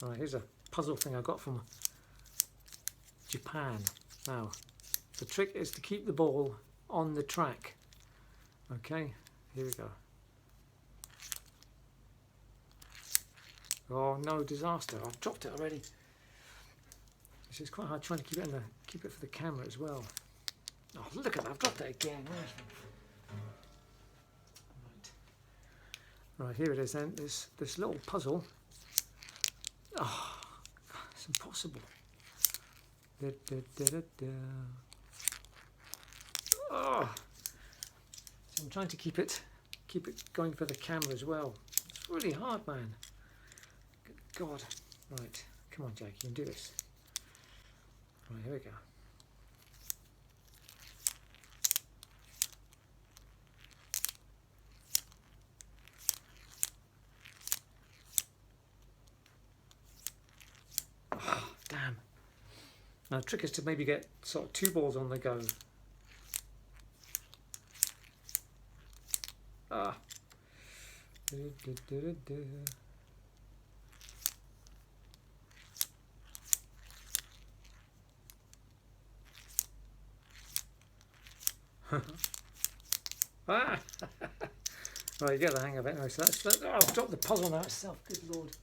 Right, here's a puzzle thing I got from Japan. Now, the trick is to keep the ball on the track. Okay, here we go. Oh no, disaster! I've dropped it already. This is quite hard trying to keep it for the camera as well. Oh, look at that! I've dropped it again. Right, here it is then. This little puzzle. Oh, it's impossible. Oh, so I'm trying to keep it going for the camera as well. It's really hard, man. Good God. Right, come on, Jake, you can do this. Right, here we go. Oh, damn. Now the trick is to maybe get sort of 2 balls on the go. Ah. Ah. Right, you get the hang of it. So oh, I've dropped the puzzle now itself. Good Lord.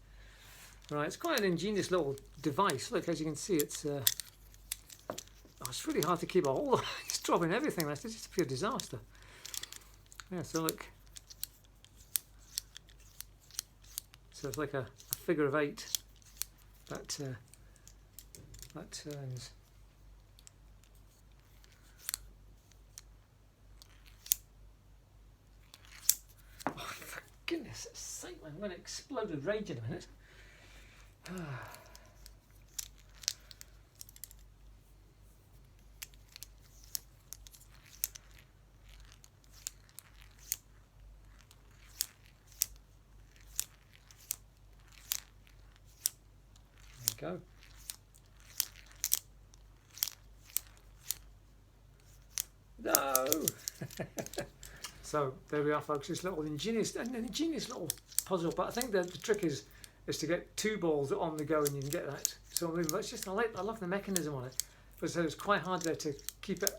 Right, it's quite an ingenious little device. Look, as you can see, it's really hard to keep a hold of. It's dropping everything. That's just a pure disaster. Yeah, so look. So it's like a figure of 8 that turns. Oh, for goodness sake, man, I'm going to explode with rage in a minute. There we go. No! So there we are, folks. This little ingenious little puzzle, but I think that the trick is to get 2 balls on the go, and you can get that. So it's just I love the mechanism on it, but so it's quite hard there to keep it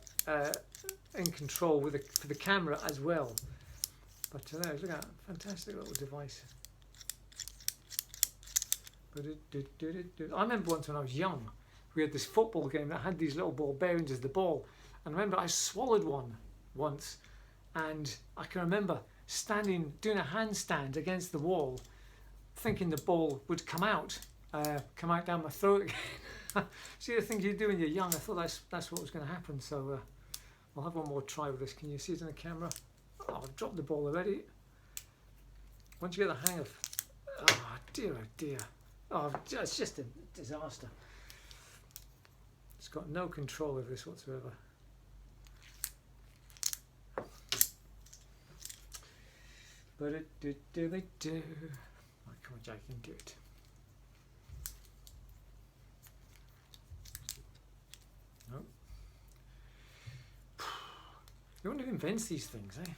in control for the camera as well. But there, look at that fantastic little device. I remember once when I was young, we had this football game that had these little ball bearings as the ball, and I remember I swallowed one once, and I can remember doing a handstand against the wall, thinking the ball would come out down my throat again. See the things you do when you're young. I thought that's what was going to happen. So I'll have one more try with this. Can you see it in the camera? Oh, I've dropped the ball already. Once you get the hang of, oh dear. Oh, it's just a disaster. It's got no control over this whatsoever. But it do. Right, come on, Jack, you can do it. No. You wonder who invents these things, eh?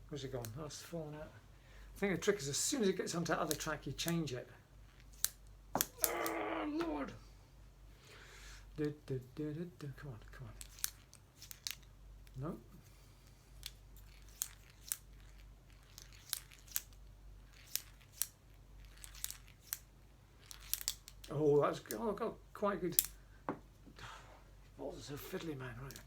Where's it gone? Oh, it's fallen out. I think the trick is as soon as it gets onto that other track, you change it. Oh, Lord. Come on. No. Oh, that's got quite good. Balls are so fiddly, man. Right.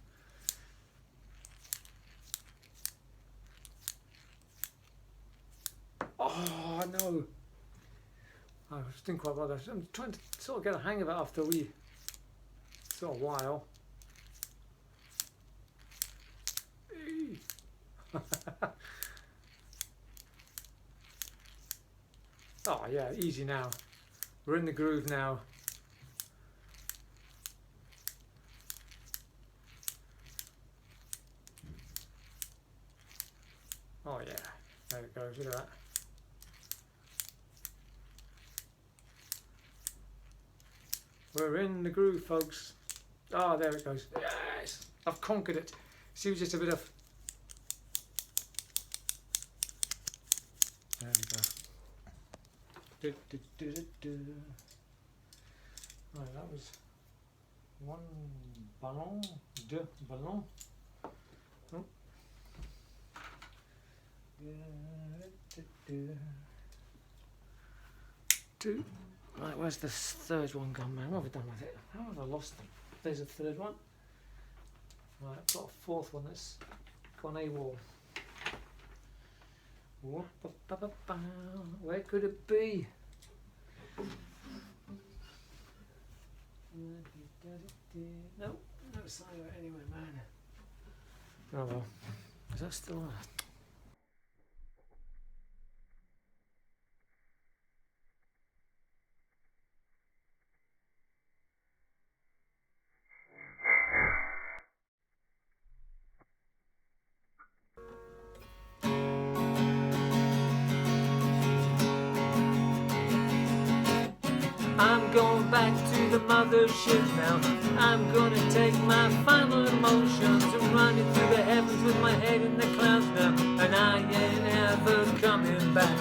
Oh no! I didn't quite bother. I'm trying to sort of get a hang of it after a wee sort of while. Oh yeah, easy now. We're in the groove now. Oh yeah, there it goes, look at that. We're in the groove, folks. Oh, there it goes. Yay! Yes, I've conquered it. See, it was just a bit of. There we go. Right, that was one ballon, deux ballons. Oh. Two. Right, where's the third one gone, man? What have I done with it? How have I lost them? There's a third one. Right, I've got a fourth one that's gone AWOL. Where could it be? No, no sign of it anywhere, man. Oh well. Is that still on? I'm going back to the mothership now. I'm gonna take my final emotions and run it through the heavens with my head in the clouds now. And I ain't ever coming back.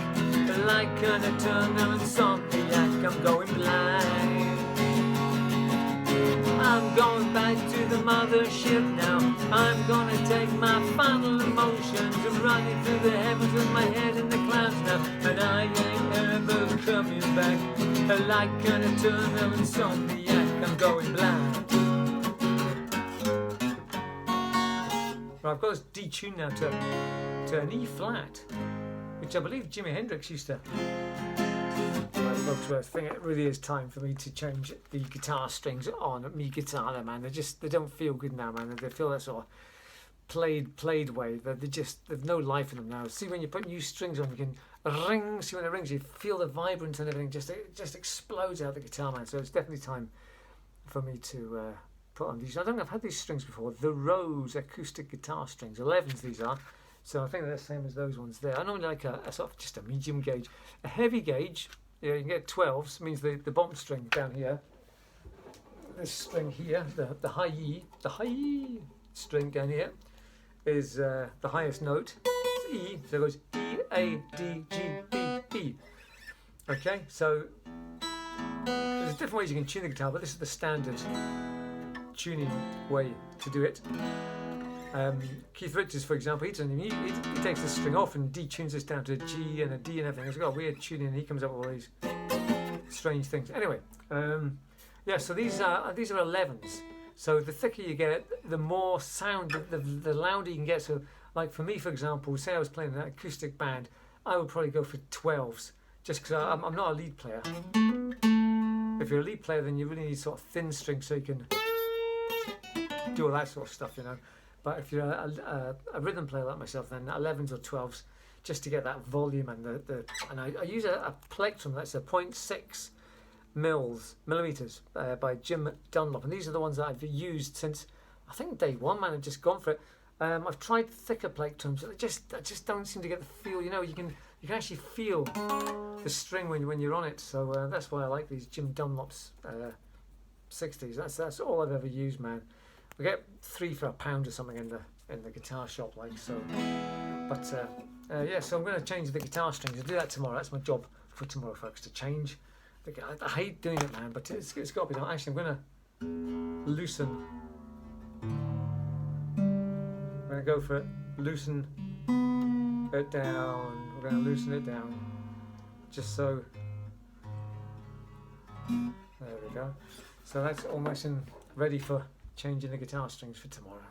Like an eternal insomniac, I'm going blind. I'm going back to the mothership now. I'm gonna take my final emotions and run it through the heavens with my head in the clouds now. And I ain't ever coming back. Like an eternal insomniac, I'm going blind. Right, I've got this detuned now to an E flat, which I believe Jimi Hendrix used to. I think it really is time for me to change the guitar strings on me guitar there, man. They don't feel good now, man. They feel that sort of played way. There's no life in them now. See, when you put new strings on, you can ring. See, when it rings, you feel the vibrance and everything it just explodes out the guitar, man. So it's definitely time for me to put on these. I don't think I've had these strings before. The Rose acoustic guitar strings, 11s these are. So I think they're the same as those ones there. I normally like a sort of just a medium gauge. A heavy gauge, you can get 12s, means the bottom string down here. This string here, the high E string down here is the highest note. It's E, so it goes E, A, D, G, B, E. Okay, so there's different ways you can tune the guitar, but this is the standard tuning way to do it. Keith Richards, for example, he takes the string off and detunes this down to a G and a D and everything. It's got a weird tuning, and he comes up with all these strange things. Anyway, yeah. So these are 11s. So the thicker you get, the more sound, the louder you can get. So, like for me, for example, say I was playing an acoustic band, I would probably go for 12s, just because I'm not a lead player. If you're a lead player, then you really need sort of thin strings so you can do all that sort of stuff, you know. But if you're a rhythm player like myself, then 11s or 12s, just to get that volume and and I use a plectrum that's a 0.6 millimeters by Jim Dunlop, and these are the ones that I've used since I think day one, man. I've just gone for it. I've tried thicker plectrums. I just don't seem to get the feel. You know, you can actually feel the string when you're on it. So that's why I like these Jim Dunlop's 60s. That's all I've ever used, man. We get 3 for £1 or something in the guitar shop, like so. But yeah, so I'm going to change the guitar strings. I'll do that tomorrow. That's my job for tomorrow, folks, to change. I hate doing it, man, but it's got to be done. Actually, I'm going to loosen. I'm going to go for it. Loosen it down. We're going to loosen it down, just so. There we go. So that's almost ready for changing the guitar strings for tomorrow.